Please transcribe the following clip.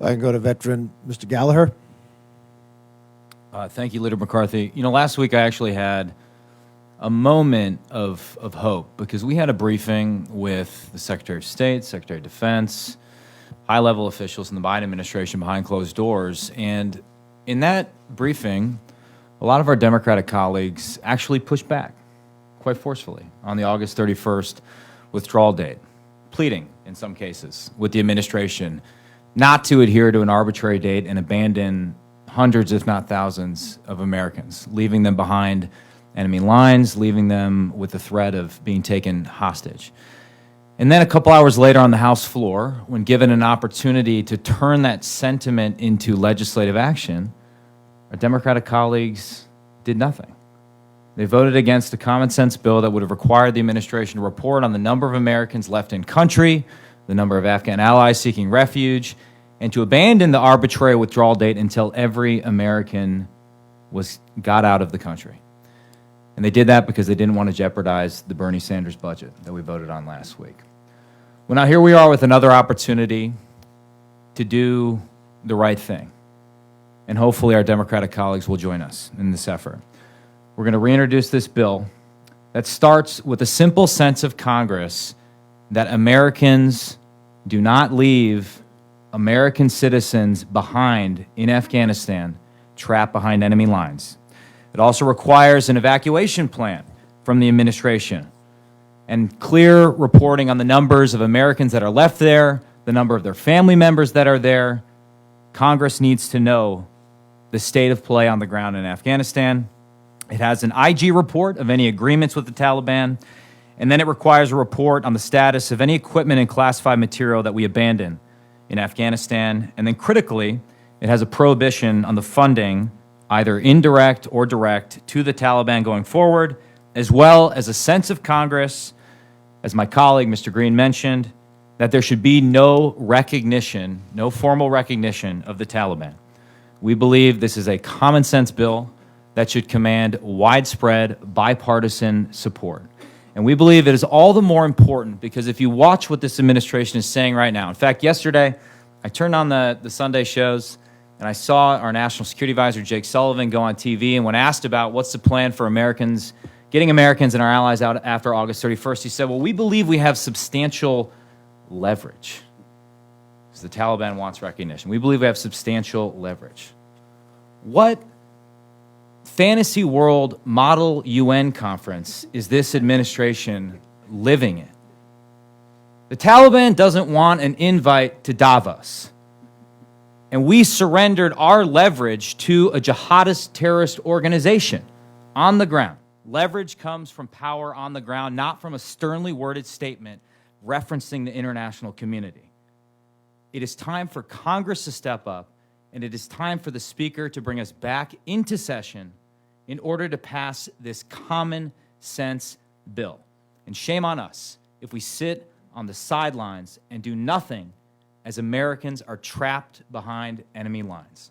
I can go to veteran Mr. Gallagher. Thank you, Leader McCarthy. You know, last week I actually had a moment of hope because we had a briefing with the Secretary of State, Secretary of Defense, high-level officials in the Biden administration behind closed doors. And in that briefing, a lot of our Democratic colleagues actually pushed back quite forcefully on the August 31st withdrawal date, pleading, in some cases, with the administration not to adhere to an arbitrary date and abandon hundreds, if not thousands, of Americans, leaving them behind enemy lines, leaving them with the threat of being taken hostage. And then a couple hours later on the House floor, when given an opportunity to turn that sentiment into legislative action, our Democratic colleagues did nothing. They voted against a common sense bill that would have required the administration to report on the number of Americans left in country, the number of Afghan allies seeking refuge, and to abandon the arbitrary withdrawal date until every American got out of the country. And they did that because they didn't want to jeopardize the Bernie Sanders budget that we voted on last week. Well, now here we are with another opportunity to do the right thing. And hopefully our Democratic colleagues will join us in this effort. We're going to reintroduce this bill that starts with a simple sense of Congress that Americans do not leave American citizens behind in Afghanistan, trapped behind enemy lines. It also requires an evacuation plan from the administration and clear reporting on the numbers of Americans that are left there, the number of their family members that are there. Congress needs to know the state of play on the ground in Afghanistan. It has an IG report of any agreements with the Taliban, and then it requires a report on the status of any equipment and classified material that we abandon in Afghanistan. And then critically, it has a prohibition on the funding, either indirect or direct, to the Taliban going forward, as well as a sense of Congress, as my colleague, Mr. Green, mentioned, that there should be no recognition, no formal recognition of the Taliban. We believe this is a common sense bill that should command widespread bipartisan support. And we believe it is all the more important because if you watch what this administration is saying right now, in fact, yesterday, I turned on the Sunday shows and I saw our National Security Advisor, Jake Sullivan, go on TV, and when asked about what's the plan for Americans, getting Americans and our allies out after August 31st, he said, well, we believe we have substantial leverage. Because the Taliban wants recognition. We believe we have substantial leverage. What fantasy world model UN conference is this administration living in? The Taliban doesn't want an invite to Davos. And we surrendered our leverage to a jihadist terrorist organization on the ground. Leverage comes from power on the ground, not from a sternly worded statement referencing the international community. It is time for Congress to step up, and it is time for the Speaker to bring us back into session in order to pass this common sense bill. And shame on us if we sit on the sidelines and do nothing as Americans are trapped behind enemy lines.